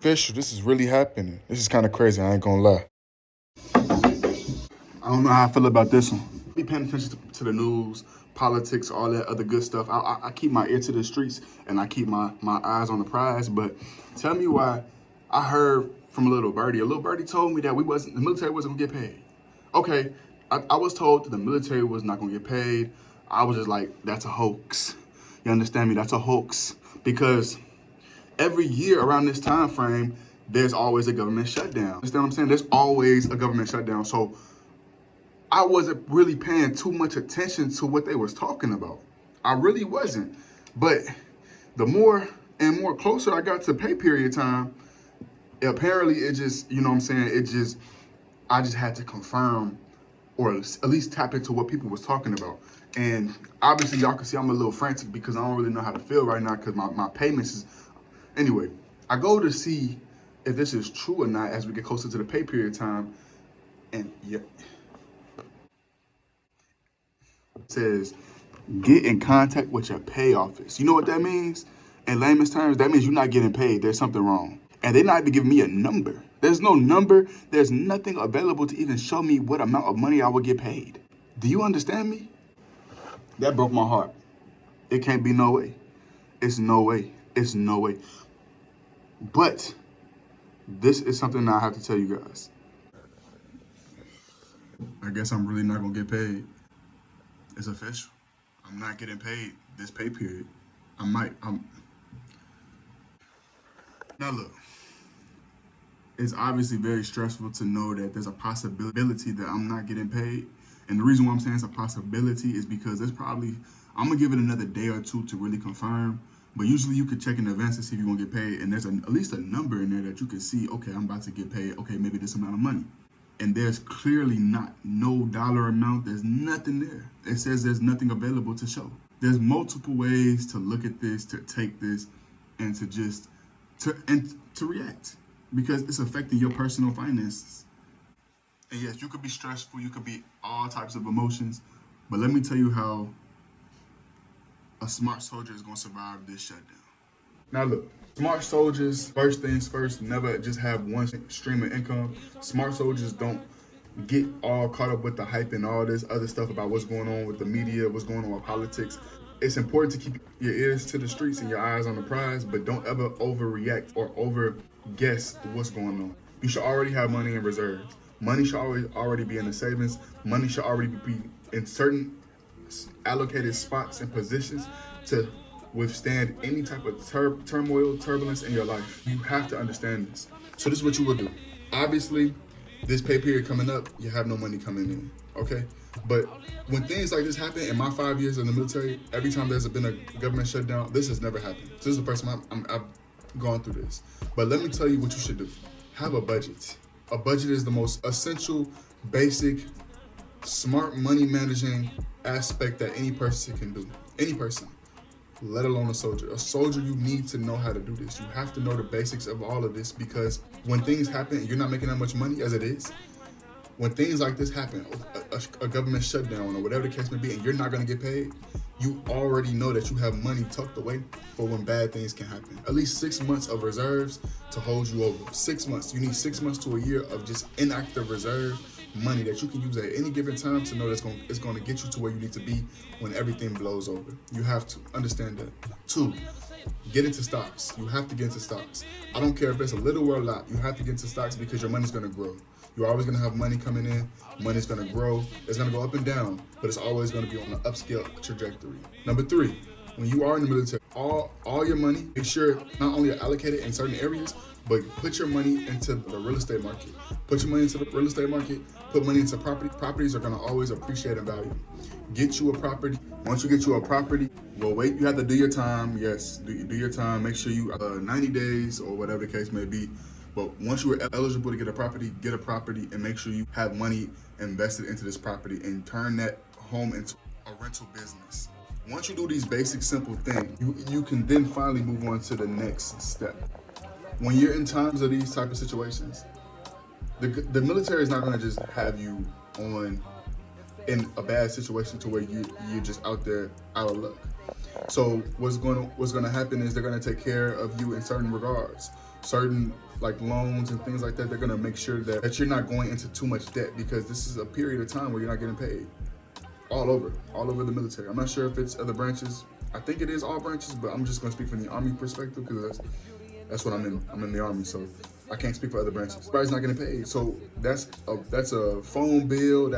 Official, this is really happening. This is kind of crazy, I ain't gonna lie. I don't know how I feel about this one. Be paying attention to the news, politics, all that other good stuff. I keep my ear to the streets and I keep my eyes on the prize. But tell me why I heard from a little birdie. A little birdie told me that the military wasn't gonna get paid. Okay, I was told that the military was not gonna get paid. I was just like, that's a hoax. You understand me? That's a hoax because every year around this time frame, there's always a government shutdown. Understand what I'm saying? There's always a government shutdown. So I wasn't really paying too much attention to what they was talking about. I really wasn't. But the more and more closer I got to pay period time, apparently it just, you know what I'm saying, I just had to confirm or at least tap into what people was talking about. And obviously y'all can see I'm a little frantic because I don't really know how to feel right now because my payments is, anyway, I go to see if this is true or not as we get closer to the pay period time. And yeah, it says, get in contact with your pay office. You know what that means? In layman's terms, that means you're not getting paid. There's something wrong. And they're not even giving me a number. There's no number. There's nothing available to even show me what amount of money I would get paid. Do you understand me? That broke my heart. It can't be no way. It's no way. It's no way. But this is something I have to tell you guys. I guess I'm really not gonna get paid. It's official. I'm not getting paid this pay period. Now look, it's obviously very stressful to know that there's a possibility that I'm not getting paid. And the reason why I'm saying it's a possibility is because I'm gonna give it another day or two to really confirm. But usually you could check in advance to see if you're gonna get paid. And there's at least a number in there that you can see, okay, I'm about to get paid. Okay, maybe this amount of money. And there's clearly no dollar amount. There's nothing there. It says there's nothing available to show. There's multiple ways to look at this, to take this, and to react because it's affecting your personal finances. And yes, you could be stressful. You could be all types of emotions. But let me tell you how a smart soldier is going to survive this shutdown. Now look, smart soldiers, first things first, never just have one stream of income. Smart soldiers don't get all caught up with the hype and all this other stuff about what's going on with the media, what's going on with politics. It's important to keep your ears to the streets and your eyes on the prize, but don't ever overreact or over guess what's going on. You should already have money in reserves. Money should already be in the savings. Money should already be in certain allocated spots and positions to withstand any type of turmoil, turbulence in your life. You have to understand this. So this is what you will do. Obviously, this pay period coming up, you have no money coming in, okay? But when things like this happen, in my 5 years in the military, every time there's been a government shutdown, this has never happened. So this is the first time I've gone through this. But let me tell you what you should do. Have a budget. A budget is the most essential, basic, smart money managing aspect that any person can do. Any person, let alone a soldier. A soldier, you need to know how to do this. You have to know the basics of all of this because when things happen and you're not making that much money as it is, when things like this happen, a government shutdown or whatever the case may be, and you're not gonna get paid, you already know that you have money tucked away for when bad things can happen. At least 6 months of reserves to hold you over. 6 months. You need 6 months to a year of just inactive reserve money that you can use at any given time to know that it's going to get you to where you need to be when everything blows over. You have to understand that. 2, get into stocks. You have to get into stocks. I don't care if it's a little or a lot. You have to get into stocks because your money's going to grow. You're always going to have money coming in. Money's going to grow. It's going to go up and down, but it's always going to be on an upscale trajectory. Number 3, when you are in the military, all your money, make sure not only are allocated in certain areas, but put your money into the real estate market. Put your money into the real estate market. Put money into property. Properties are going to always appreciate in value. Get you a property. Once you get you a property, well, wait, you have to do your time. Yes, do your time. Make sure you 90 days or whatever the case may be. But once you are eligible to get a property and make sure you have money invested into this property and turn that home into a rental business. Once you do these basic, simple things, you can then finally move on to the next step. When you're in times of these type of situations, the military is not going to just have you in a bad situation to where you're just out there out of luck. So what's going to happen is they're going to take care of you in certain regards. certain like loans and things like that. They're gonna make sure that you're not going into too much debt, because this is a period of time where you're not getting paid. All over the military. I'm not sure if it's other branches. I think it is all branches, but I'm just gonna speak from the Army perspective because that's what I'm in. I'm in the Army, so I can't speak for other branches. Everybody's not getting paid, so that's a phone bill.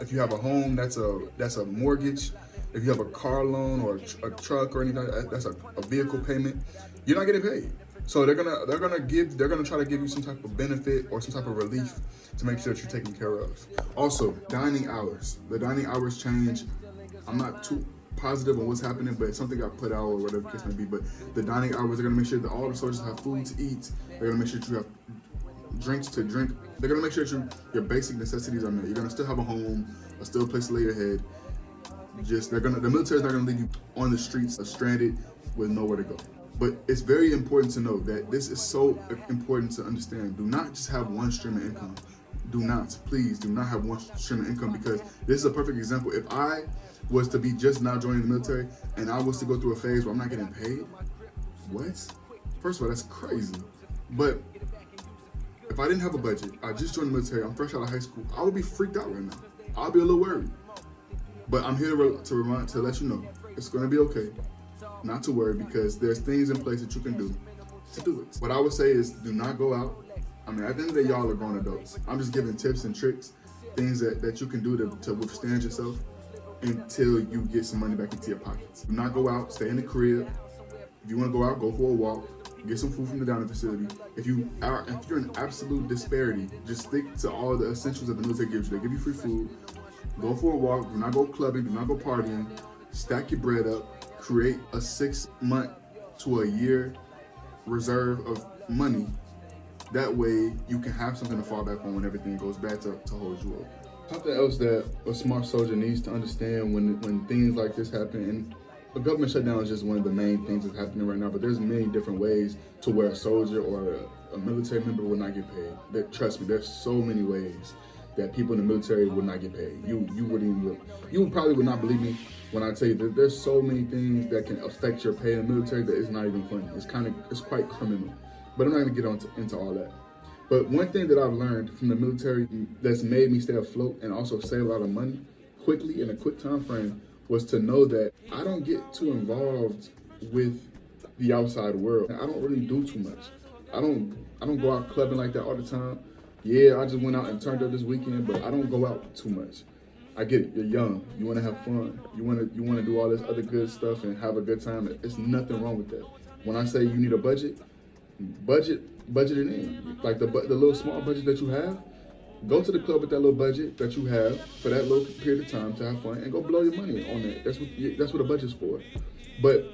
If you have a home, that's a mortgage. If you have a car loan or a truck or anything, that's a vehicle payment. You're not getting paid. So they're gonna try to give you some type of benefit or some type of relief to make sure that you're taken care of. Also, dining hours. The dining hours change. I'm not too positive on what's happening, but it's something got put out or whatever the case may be. But the dining hours are gonna make sure that all the soldiers have food to eat. They're gonna make sure that you have drinks to drink. They're gonna make sure that your basic necessities are met. You're gonna still have a home, still a place to lay your head. The military's not gonna leave you on the streets, stranded with nowhere to go. But it's very important to know that this is so important to understand. Do not just have one stream of income. Please do not have one stream of income, because this is a perfect example. If I was to be just now joining the military and I was to go through a phase where I'm not getting paid, what? First of all, that's crazy. Let if I didn't have a budget, I just joined the military, I'm fresh out of high school, I would be freaked out right now. I'll be a little worried. But I'm here to let you know, it's gonna be okay. Not to worry, because there's things in place that you can do to do it. What I would say is, do not go out. I mean, at the end of the day, y'all are grown adults. I'm just giving tips and tricks, things that you can do to withstand yourself until you get some money back into your pockets. Do not go out, stay in the crib. If you wanna go out, go for a walk, get some food from the dining facility. If you're in absolute disparity, just stick to all the essentials that the military gives you. They give you free food. Go for a walk, do not go clubbing, do not go partying, stack your bread up, create a 6 month to a year reserve of money. That way you can have something to fall back on when everything goes bad to hold you over. Something else that a smart soldier needs to understand when things like this happen, and the government shutdown is just one of the main things that's happening right now, but there's many different ways to where a soldier or a military member will not get paid. Trust me, there's so many ways that people in the military would not get paid. You probably would not believe me when I tell you that there's so many things that can affect your pay in the military that it's not even funny. It's quite criminal. But I'm not gonna get into all that. But one thing that I've learned from the military that's made me stay afloat and also save a lot of money quickly in a quick time frame was to know that I don't get too involved with the outside world. I don't really do too much. I don't go out clubbing like that all the time. Yeah, I just went out and turned up this weekend, but I don't go out too much. I get it, you're young, you wanna have fun, you wanna do all this other good stuff and have a good time. There's nothing wrong with that. When I say you need a budget it in. Like the little small budget that you have, go to the club with that little budget that you have for that little period of time to have fun and go blow your money on it. That's what a budget's for. But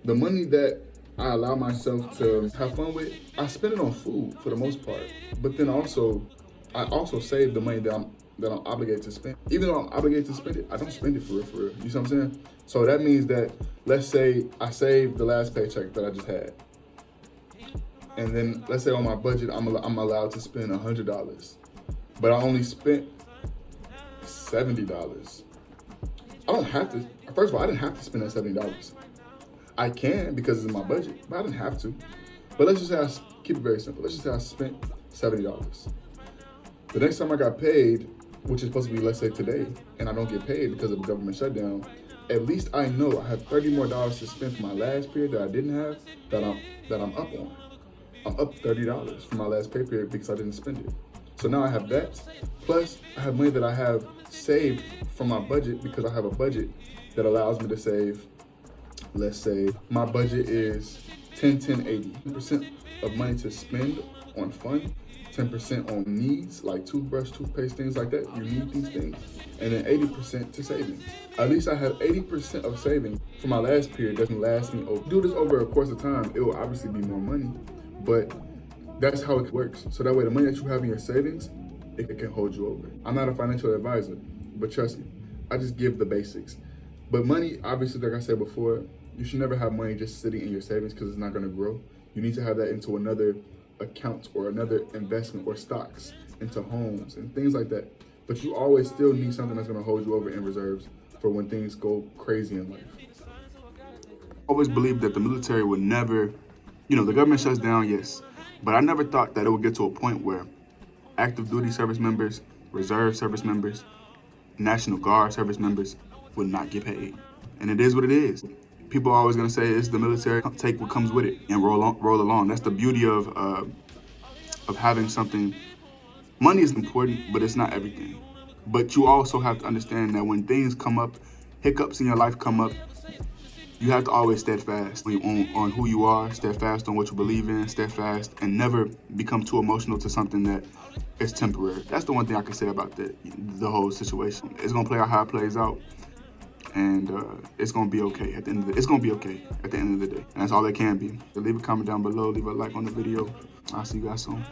the money that I allow myself to have fun with, I spend it on food for the most part. But then I also save the money that I'm obligated to spend. Even though I'm obligated to spend it, I don't spend it for real. You see what I'm saying? So that means that, let's say I saved the last paycheck that I just had. And then let's say on my budget, I'm allowed to spend $100. But I only spent $70. I don't have to, first of all, I didn't have to spend that $70. I can because it's in my budget, but I didn't have to. But let's just say keep it very simple. Let's just say I spent $70. The next time I got paid, which is supposed to be, let's say today, and I don't get paid because of the government shutdown, at least I know I have $30 more to spend for my last period that I didn't have, that I'm up on. I'm up $30 for my last pay period because I didn't spend it. So now I have that, plus I have money that I have saved from my budget because I have a budget that allows me to save. Let's say my budget is 10-10-80. 10% of money to spend on fun, 10% on needs like toothbrush, toothpaste, things like that. You need these things. And then 80% to savings. At least I have 80% of savings for my last period that can last me over. Do this over a course of time, it will obviously be more money, but that's how it works. So that way the money that you have in your savings, it can hold you over. I'm not a financial advisor, but trust me, I just give the basics. But money, obviously, like I said before, you should never have money just sitting in your savings because it's not gonna grow. You need to have that into another account or another investment or stocks, into homes and things like that. But you always still need something that's gonna hold you over in reserves for when things go crazy in life. I always believed that the military would never You know, the government shuts down, yes, but I never thought that it would get to a point where active duty service members, reserve service members, National Guard service members would not get paid. And it is what it is. People are always gonna say it's the military, take what comes with it and roll along. That's the beauty of having something. Money is important, but it's not everything. But you also have to understand that when things come up, hiccups in your life come up, you have to always steadfast on who you are, steadfast on what you believe in, steadfast, and never become too emotional to something that is temporary. That's the one thing I can say about the whole situation. It's gonna play out how it plays out, and it's gonna be okay at the end of the day. It's gonna be okay at the end of the day, and that's all it can be. So leave a comment down below, leave a like on the video. I'll see you guys soon.